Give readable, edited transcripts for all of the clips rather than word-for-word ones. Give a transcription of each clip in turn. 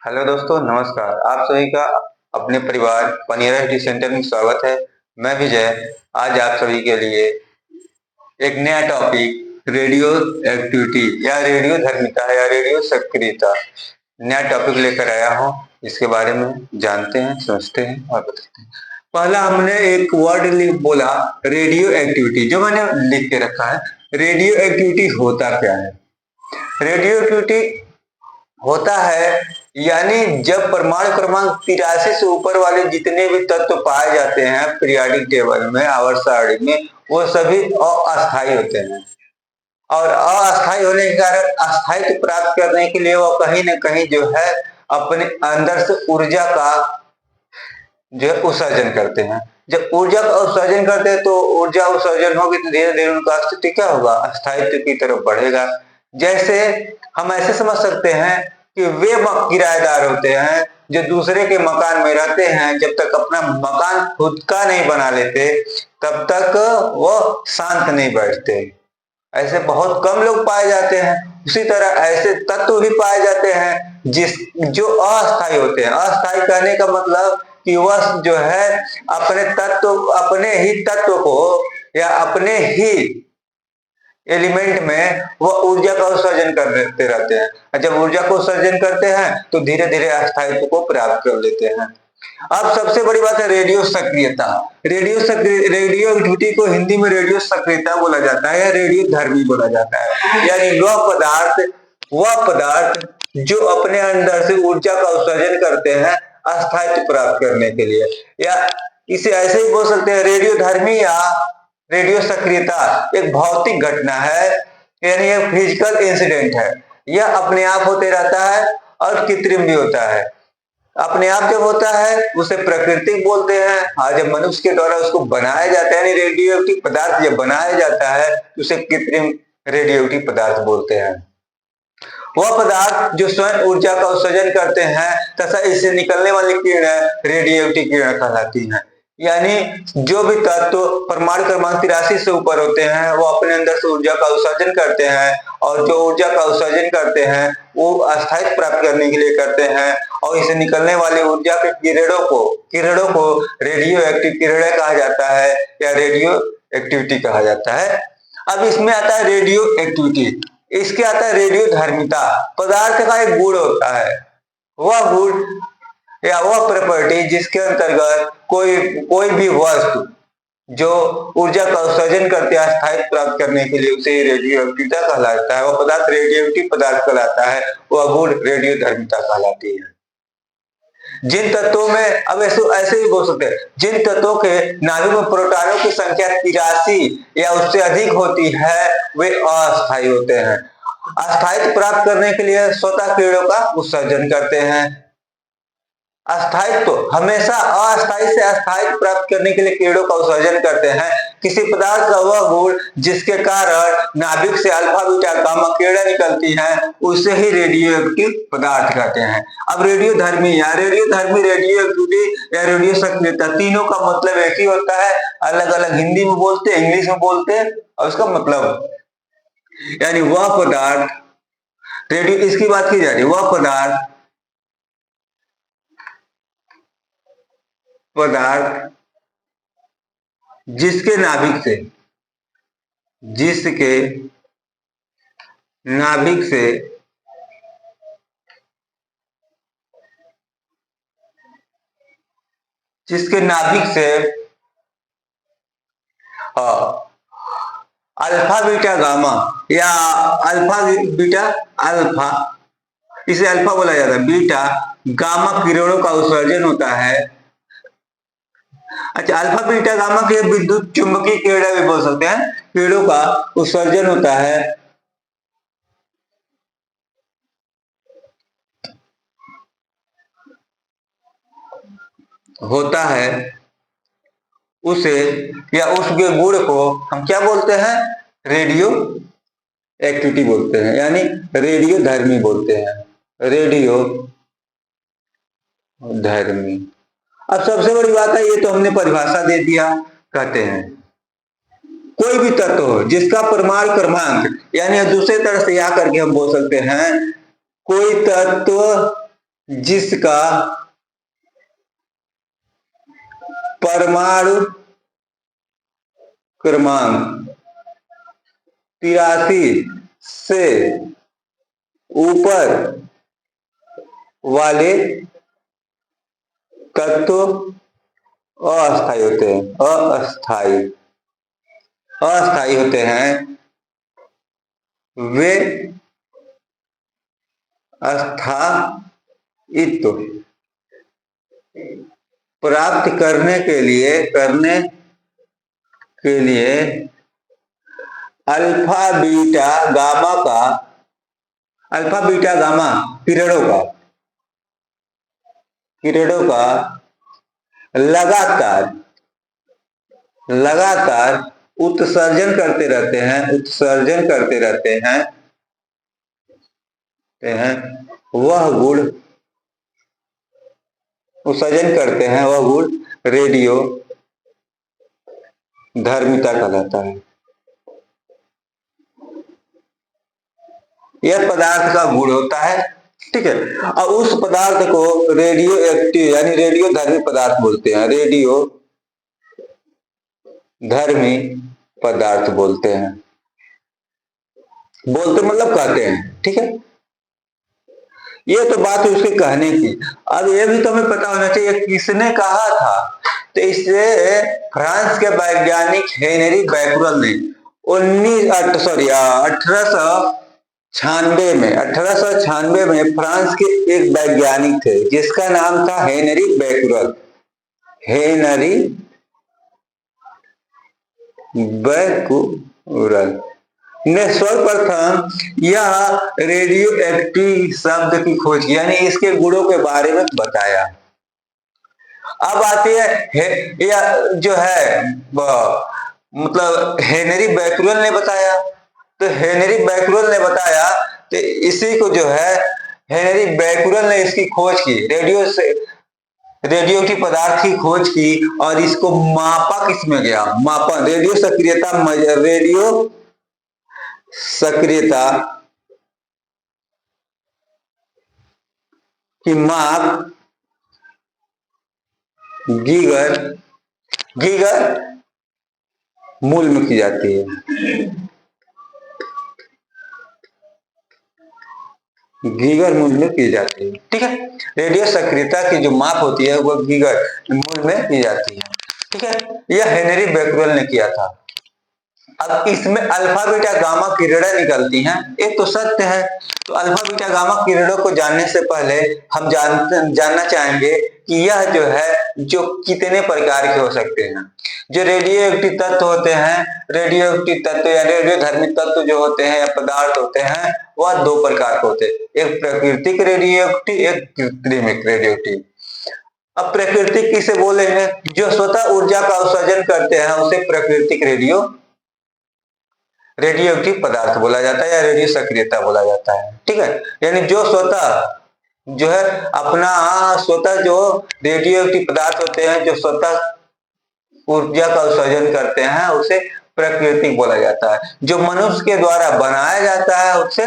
Hello दोस्तों, नमस्कार। आप सभी का अपने परिवार पनीरा सिटी सेंटर में स्वागत है। मैं विजय। आज आप सभी के लिए एक नया टॉपिक रेडियो एक्टिविटी या रेडियो धर्मिता या रेडियो सक्रियता नया टॉपिक लेकर आया हूँ। इसके बारे में जानते हैं, समझते हैं और बताते हैं। पहला हमने एक वर्ड बोला रेडियो एक्टिविटी, जो मैंने लिख के रखा है। रेडियो एक्टिविटी होता क्या है? रेडियो एक्टिविटी होता है यानी जब परमाणु क्रमांक 83 से ऊपर वाले जितने भी तत्व पाए जाते हैं पीरियोडिक टेबल में, आवर्त सारणी में, वो सभी अस्थायी होते हैं। और अस्थायी होने के कारण अस्थायित्व प्राप्त करने के लिए वो कहीं न कहीं जो है अपने अंदर से ऊर्जा का जो है उत्सर्जन करते हैं। जब ऊर्जा का उत्सर्जन करते हैं तो ऊर्जा उत्सर्जन होगी तो धीरे धीरे उनका अस्तित्व क्या होगा, अस्थायित्व की तरफ बढ़ेगा। जैसे हम ऐसे समझ सकते हैं कि वे किराएदार होते हैं जो दूसरे के मकान में रहते हैं, जब तक अपना मकान खुद का नहीं बना लेते तब तक वो शांत नहीं बैठते। ऐसे बहुत कम लोग पाए जाते हैं। उसी तरह ऐसे तत्व भी पाए जाते हैं जो अस्थायी होते हैं। अस्थायी कहने का मतलब कि वह जो है अपने ही तत्व को या अपने ही एलिमेंट में वह ऊर्जा का उत्सर्जन करते रहते हैं। और जब ऊर्जा को उत्सर्जन करते हैं तो धीरे धीरे अस्थायित्व को प्राप्त कर लेते हैं। अब सबसे बड़ी बात है रेडियो सक्रियता। रेडियो एक्टिविटी को हिंदी में रेडियो सक्रियता बोला जाता है या रेडियो धर्मी बोला जाता है। यानी वह पदार्थ जो अपने अंदर से ऊर्जा का उत्सर्जन करते हैं अस्थायित्व प्राप्त करने के लिए, या इसे ऐसे ही बोल सकते हैं रेडियो धर्मी या रेडियो सक्रियता एक भौतिक घटना है, यानी एक फिजिकल इंसिडेंट है। यह अपने आप होते रहता है और कृत्रिम भी होता है। अपने आप जब होता है उसे प्राकृतिक बोलते हैं, और जब मनुष्य के द्वारा उसको बनाया जाता है यानी रेडियो एक्टिव पदार्थ जब बनाया जाता है तो उसे कृत्रिम रेडियो एक्टिव पदार्थ बोलते हैं। वह पदार्थ जो स्वयं ऊर्जा का उत्सर्जन करते हैं तथा इससे निकलने वाली किरणें रेडियो एक्टिव किरण कहलाती हैं। यानी जो भी तत्व परमाणु क्रमांक 83 से ऊपर होते हैं वो अपने अंदर से ऊर्जा का उत्सर्जन करते हैं, और जो ऊर्जा का उत्सर्जन करते हैं वो अस्थायित्व प्राप्त करने के लिए करते हैं, और इसे निकलने वाली ऊर्जा के किरणों को रेडियो एक्टिव किरणें कहा जाता है या रेडियो एक्टिविटी कहा जाता है। अब इसमें आता है रेडियो एक्टिविटी, इसके आता है रेडियो धर्मिता। पदार्थ का एक गुण होता है, वह गुण या वह प्रॉपर्टी जिसके अंतर्गत कोई भी वस्तु जो ऊर्जा का उत्सर्जन करते हैं अस्थायित्व प्राप्त करने के लिए उसे रेडियो एक्टिविटी कहलाता है। वह पदार्थ रेडियो एक्टिव पदार्थ कहलाता है, वह गुण रेडियो धर्मिता कहलाती है। जिन तत्वों में अब ऐसे ही बोल सकते हैं, जिन तत्वों के नाभिक में प्रोटॉनों की संख्या 83 या उससे अधिक होती है वे अस्थायी होते हैं। अस्थायित्व प्राप्त करने के लिए स्वतः किरणों का उत्सर्जन करते हैं। अस्थायित्व हमेशा अस्थायी से अस्थायित्व प्राप्त करने के लिए किरणों का उत्सर्जन करते हैं। किसी पदार्थ का वह गुण जिसके कारण नाभिक से अल्फा बीटा गामा किरणें निकलती हैं उसे ही रेडियो एक्टिव पदार्थ कहते हैं। अब रेडियो धर्मी रेडियो एक्टिविटी या रेडियो सक्रियता तीनों का मतलब एक ही होता है। अलग अलग हिंदी में बोलते हैं, इंग्लिश में बोलते हैं, और उसका मतलब यानी वह पदार्थ रेडियो, इसकी बात की जा रही है, वह पदार्थ जिसके नाभिक से अल्फा बीटा गामा या अल्फा बीटा अल्फा, इसे अल्फा बोला जाता है, बीटा गामा किरणों का उत्सर्जन होता है। अच्छा, अल्फा बीटा गामा के विद्युत चुंबकीय किरणें भी बोल सकते हैं, किरणों का उत्सर्जन होता है उसे या उसके गुण को हम क्या बोलते हैं, रेडियो एक्टिविटी बोलते हैं, यानी रेडियो धर्मी बोलते हैं, रेडियो धर्मी। अब सबसे बड़ी बात है, ये तो हमने परिभाषा दे दिया। कहते हैं कोई भी तत्व हो जिसका परमाणु क्रमांक, यानी दूसरे तरह से या करके हम बोल सकते हैं कोई तत्व जिसका परमाणु क्रमांक 83 से ऊपर वाले तत्व अस्थायी होते हैं। अस्थायी होते हैं, वे स्थायित्व प्राप्त करने के लिए अल्फा बीटा गामा किरणों का लगातार उत्सर्जन करते रहते हैं। वह गुण रेडियो धर्मिता कहलाता है। यह पदार्थ का गुण होता है, ठीक है। और उस पदार्थ को रेडियो एक्टिव यानी रेडियो धर्मी पदार्थ बोलते हैं। रेडियो धर्मी पदार्थ बोलते मतलब कहते हैं, ठीक है। ये तो बात है उसके कहने की। अब ये भी तो हमें पता होना चाहिए किसने कहा था। तो इसे फ्रांस के वैज्ञानिक हेनरी बैक्यूरेल ने 1896 में फ्रांस के एक वैज्ञानिक थे जिसका नाम था हेनरी बैक्यूरेल ने सर्वप्रथम यह रेडियो एक्टिव शब्द की खोज की, यानी इसके गुणों के बारे में बताया। अब आती है यह जो है मतलब हेनरी बैक्यूरेल ने बताया। तो हेनरी बैक्यूरेल ने बताया तो इसी को जो है हेनरी बैक्यूरेल ने इसकी खोज की, रेडियो की पदार्थ की खोज की और इसको मापा किसमें गया, रेडियो सक्रियता की माप गीगर मूल में की जाती है। गीगर मूल में की जाती है, ठीक है। रेडियो सक्रियता की जो माप होती है वो गीगर मूल में की जाती है, ठीक है। यह हेनरी बैक्यूरेल ने किया था। अब इसमें अल्फा बीटा गामा किरणें निकलती हैं, ये तो सत्य है। तो अल्फा बीटा गामा किरणों को जानने से पहले हम जानना चाहेंगे कि यह जो है जो कितने प्रकार के हो सकते हैं। जो रेडियो एक्टिव तत्व होते हैं, रेडियो एक्टिव तत्व या रेडियो धर्मी तत्व जो होते हैं या पदार्थ होते हैं वह दो प्रकार के होते हैं, एक प्राकृतिक रेडियो एक्टिव, एक कृत्रिम रेडियो एक्टिव। अब प्राकृतिक किसे बोलेंगे, जो स्वतः ऊर्जा का उत्सर्जन करते हैं उसे प्राकृतिक रेडियो एक्टिव पदार्थ बोला जाता है या रेडियो सक्रियता बोला जाता है, ठीक है। यानी जो स्वतः जो रेडियो एक्टिव पदार्थ होते हैं जो स्वतः ऊर्जा का उत्सर्जन करते हैं उसे प्राकृतिक बोला जाता है। जो मनुष्य के द्वारा बनाया जाता है उसे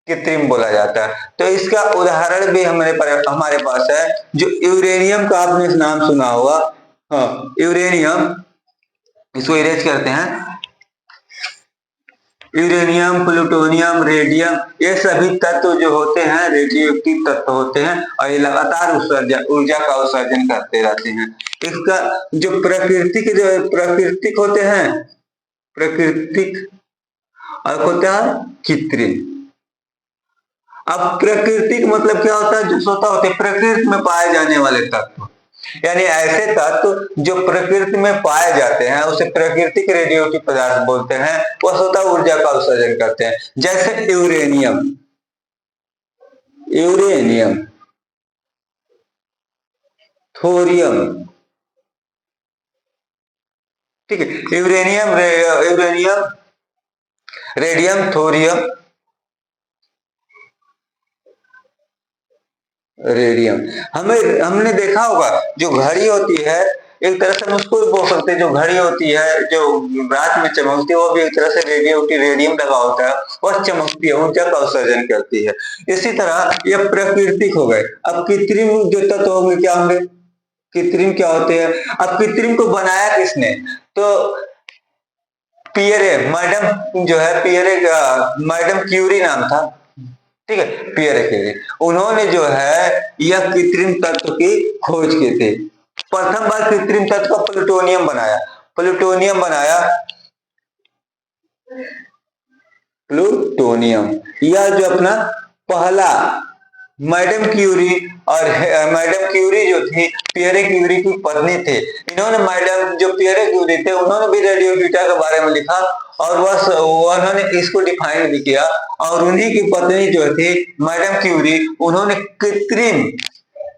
कृत्रिम बोला जाता है। तो इसका उदाहरण भी हमारे पास है। जो यूरेनियम का आपने नाम सुना होगा, हाँ, यूरेनियम, इसको इरेज करते हैं। यूरेनियम, प्लूटोनियम, रेडियम, ये सभी तत्व जो होते हैं रेडियो एक्टिव तत्व होते हैं और ये लगातार ऊर्जा का उत्सर्जन करते रहते हैं। इसका जो प्राकृतिक होते हैं, प्राकृतिक और होता है कृत्रिम। अब प्राकृतिक मतलब क्या होता है, जो स्वतः होते हैं प्रकृति में पाए जाने वाले तत्व, यानी ऐसे तत्व जो प्रकृति में पाए जाते हैं उसे प्राकृतिक रेडियो एक्टिव पदार्थ बोलते हैं। वह स्वतः ऊर्जा का उत्सर्जन करते हैं, जैसे यूरेनियम, थोरियम, ठीक है। Uranium, radium, thorium, radium. हमने देखा होगा जो घड़ी होती है एक तरह से हम उसको भी बोल सकते हैं, जो घड़ी होती है जो रात में चमकती है वो भी एक तरह से रेडियम लगा होता है, वह चमकती है, ऊर्जा का उत्सर्जन करती है। इसी तरह यह प्राकृतिक हो गए। अब कृत्रिम जो तत्व होंगे क्या होंगे, कृत्रिम क्या होते हैं? अब कृत्रिम को बनाया किसने? तो पियरे, मैडम जो है पियरे, मैडम क्यूरी नाम था, ठीक है, पियरे क्यूरी, उन्होंने जो है यह कृत्रिम तत्व की खोज की थी। प्रथम बार कृत्रिम तत्व का प्लूटोनियम बनाया, प्लूटोनियम बनाया, प्लूटोनियम। यह जो अपना पहला मैडम क्यूरी, और मैडम क्यूरी जो थी पियरे क्यूरी की पत्नी थे, इन्होंने मैडम जो पियरे क्यूरी थे उन्होंने भी रेडियोएक्टिविटी के बारे में लिखा और उन्होंने इसको डिफाइन भी किया। और उन्हीं की पत्नी जो थी मैडम क्यूरी, उन्होंने कृत्रिम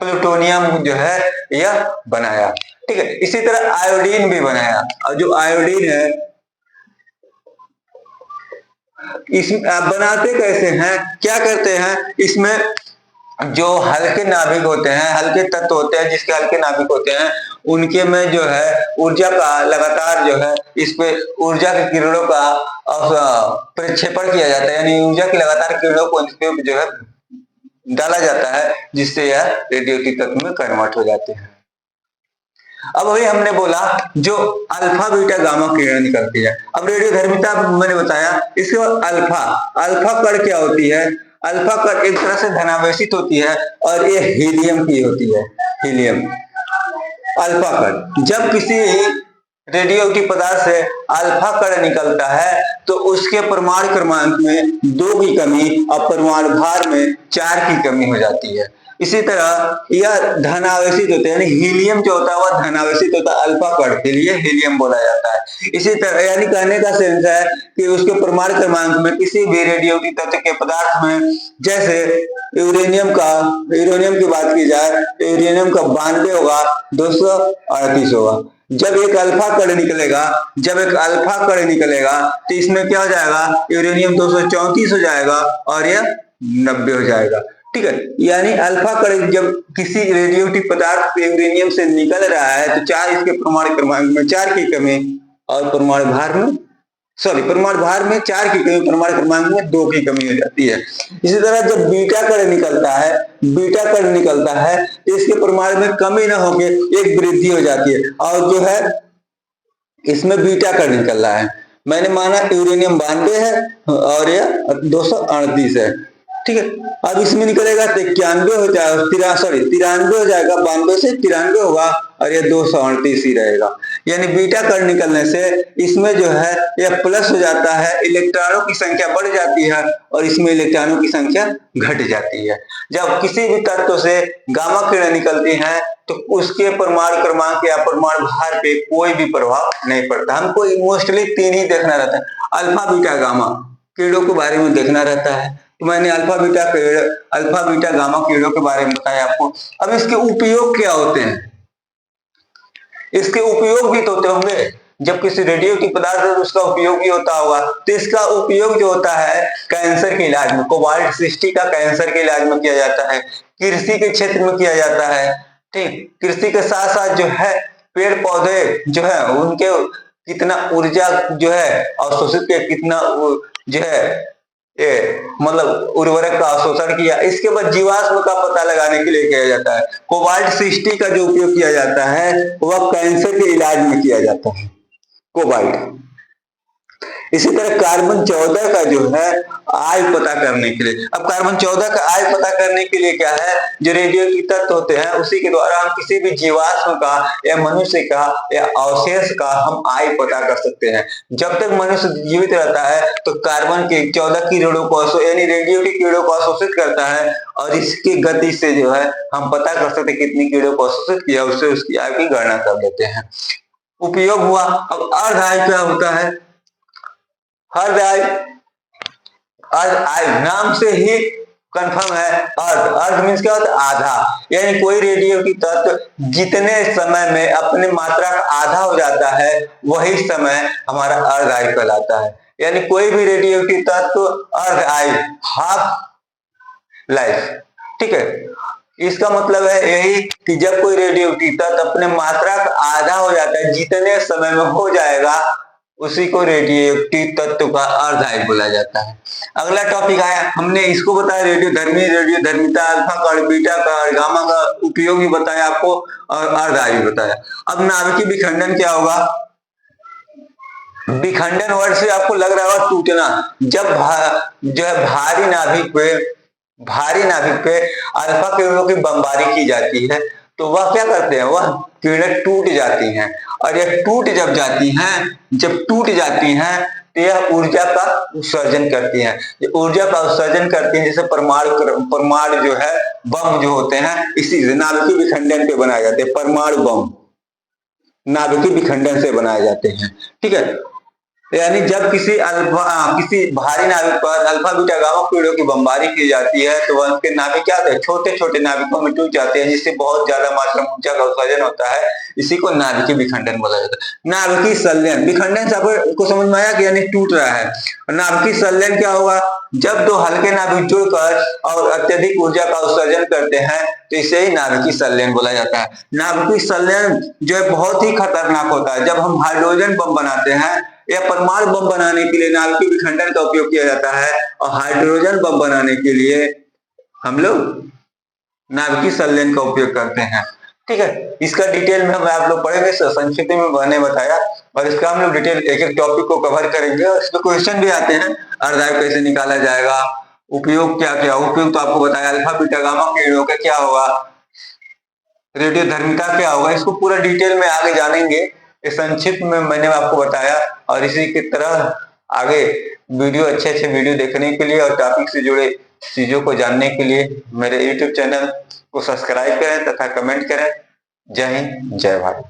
प्लूटोनियम जो है यह बनाया, ठीक है। इसी तरह आयोडीन भी बनाया, और जो आयोडीन है इस बनाते कैसे हैं, क्या करते हैं, इसमें जो हल्के नाभिक होते हैं, हल्के तत्व होते हैं, जिसके हल्के नाभिक होते हैं उनके में जो है ऊर्जा का लगातार जो है इस पे ऊर्जा के किरणों का प्रक्षेपण किया जाता है, यानी ऊर्जा की लगातार किरणों को इस पे जो है डाला जाता है, जिससे यह रेडियोएक्टिव तत्व में कन्वर्ट हो जाते हैं। अब अभी हमने बोला जो अल्फा बीटा गामा किरण निकलती है। अब रेडियोधर्मिता मैंने बताया, इसके बाद अल्फा, अल्फा कण क्या होती है? अल्फा कण एक तरह से धनावेशित होती है और ये हीलियम की होती है, हीलियम। अल्फा कण जब किसी रेडियोएक्टिव पदार्थ से अल्फा कण निकलता है तो उसके परमाणु क्रमांक में 2 की कमी और परमाणु भार में 4 की कमी हो जाती है। इसी तरह यह धनावेशित होते हैं, यानी हीलियम जो होता है वह धनावेशित होता है, अल्फा कण के लिए हीलियम बोला जाता है। इसी तरह यानी कहने का सेंस है कि उसके परमाणु क्रमांक में किसी भी रेडियोएक्टिव तत्व के पदार्थ में, जैसे यूरेनियम की बात की जाए तो यूरेनियम का 92 होगा, 238 होगा। जब एक अल्फा कण निकलेगा, जब एक अल्फा कण निकलेगा तो इसमें क्या हो जाएगा, यूरेनियम 234 हो जाएगा और यह 90 हो जाएगा, ठीक है। यानी अल्फा कण जब किसी रेडियोएक्टिव पदार्थ यूरेनियम से निकल रहा है तो 4 इसके परमाणु क्रमांक में 4 की कमी और परमाणु भार में 4 की कमी, परमाणु क्रमांक में 2 की कमी हो जाती है। इसी तरह जब बीटा कण निकलता है तो इसके परमाणु में कमी न होकर एक वृद्धि हो जाती है, और जो है इसमें बीटा कण निकल रहा है, मैंने माना यूरेनियम 92 है और यह 238 है, ठीक है। अब इसमें निकलेगा तो 91 हो जाएगा, 93 हो जाएगा, 92 से 93 होगा और यह 238 ही रहेगा। यानी बीटा कण निकलने से इसमें जो है यह प्लस हो जाता है, इलेक्ट्रॉनों की संख्या बढ़ जाती है और इसमें इलेक्ट्रॉनों की संख्या घट जाती है। जब किसी भी तत्व से गामा किरण निकलती हैं तो उसके परमाणु क्रमांक या परमाणु भार पे कोई भी प्रभाव नहीं पड़ता। हमको मोस्टली 3 ही देखना रहता है, अल्फा बीटा गामा किरणों के बारे में देखना रहता है। तो मैंने अल्फा बीटा गामा किरणों के बारे में बताया आपको। अब इसके उपयोग क्या होते हैं, इसके उपयोग भी तो होते होंगे, जब किसी रेडियोएक्टिव पदार्थ है तो उसका उपयोग ही होता होगा। तो इसका उपयोग जो होता है कैंसर के इलाज में, कोबाल्ट 60 का कैंसर के इलाज में किया जाता है, कृषि के क्षेत्र में किया जाता है, ठीक। कृषि के साथ साथ जो है पेड़ पौधे जो है उनके कितना ऊर्जा जो है अवशोषित किया, कितना जो है मतलब उर्वरक का अवशोषण किया। इसके बाद जीवाश्म का पता लगाने के लिए किया जाता है। कोबाल्ट 60 का जो उपयोग किया जाता है वह कैंसर के इलाज में किया जाता है, कोबाल्ट। इसी तरह कार्बन 14 का जो है आयु पता करने के लिए, अब कार्बन 14 का आयु पता करने के लिए क्या है, जो रेडियोएक्टिव तत्व होते हैं उसी के द्वारा हम किसी भी जीवाश्म का या मनुष्य का या अवशेष का हम आयु पता कर सकते हैं। जब तक मनुष्य जीवित रहता है तो कार्बन के 14 किरणों को यानी रेडियोएक्टिव किरणों को अवशोषित करता है और इसकी गति से जो है हम पता कर सकते हैं कितनी किरणों को अवशोषित किया, उससे उसकी आयु की गणना कर लेते हैं। उपयोग हुआ। अब अर्ध आयु क्या होता है, अर्ध आयु नाम से ही कंफर्म है। अर्ध मीन्स क्या होता है, आधा, यानी कोई रेडियोएक्टिव तत्व जितने समय में अपने मात्रा का आधा हो जाता है वही समय हमारा अर्ध आयु कहलाता है। यानी कोई भी रेडियोएक्टिव तत्व अर्ध आयु, हाफ लाइफ, ठीक है। इसका मतलब है यही कि जब कोई रेडियोएक्टिव तत्व अपने मात्रा का आधा हो जाता है, जितने समय में हो जाएगा, उसी को रेडियोएक्टिव तत्व का अर्धआयु बोला जाता है। अगला टॉपिक आया, हमने इसको बताया रेडियोधर्मी, रेडियोधर्मिता, अल्फा का, बीटा का, गामा का उपयोग भी बताया आपको और अर्धआयु बताया। अब नाभिकीय विखंडन क्या होगा? विखंडन वर्ड से आपको लग रहा होगा टूटना। जब जो है भारी नाभिक पे अल्फा किरणों की बमबारी की जाती है तो वह क्या करते हैं, वह किरणें टूट जाती हैं, और यह जब टूट जाती हैं तो यह ऊर्जा का उत्सर्जन करती हैं। ये ऊर्जा का उत्सर्जन करती हैं, जैसे परमाणु जो है, बम जो होते हैं, इसी नाभिकीय विखंडन पे बनाए जाते हैं। परमाणु बम नाभिकीय विखंडन से बनाए जाते हैं। ठीक है, यानी जब किसी भारी नाभिक पर अल्फा बीटा गामा किरणों की बमबारी की जाती है तो वह उसके नाभिक क्या होते हैं, छोटे छोटे नाभिकों में टूट जाते हैं, जिससे बहुत ज्यादा मात्रा में ऊर्जा का उत्सर्जन होता है। इसी को नाभिकीय विखंडन बोला जाता है। नाभिकीय संलयन, विखंडन से आपको समझ में आया कि यानी टूट रहा है। नाभिकीय संलयन क्या होगा? जब दो हल्के नाभिक जुड़कर और अत्यधिक ऊर्जा का उत्सर्जन करते हैं तो इसे ही नाभिकीय संलयन बोला जाता है। नाभिकीय संलयन जो है बहुत ही खतरनाक होता है। जब हम हाइड्रोजन बम बनाते हैं या परमाणु बम बनाने के लिए नाभिकीय विखंडन का उपयोग किया जाता है, और हाइड्रोजन बम बनाने के लिए हम लोग नाभिकीय संलयन का उपयोग करते हैं। ठीक है, इसका डिटेल में हम आप लोग पढ़ेंगे, संक्षिप्त में मैंने बताया, और इसका हम लोग डिटेल एक एक टॉपिक को कवर करेंगे, और इसमें क्वेश्चन भी आते हैं। अर्धआयु कैसे निकाला जाएगा, उपयोग क्या क्या, उपयोग तो आपको बताया, अल्फा बीटा गामा किरणों का क्या होगा, रेडियोधर्मिता क्या होगा, इसको पूरा डिटेल में आगे जानेंगे। इस संक्षिप्त में मैंने आपको बताया, और इसी की तरह आगे वीडियो अच्छे वीडियो देखने के लिए और टॉपिक से जुड़े चीजों को जानने के लिए मेरे YouTube चैनल को सब्सक्राइब करें तथा कमेंट करें। जय हिंद, जय भारत।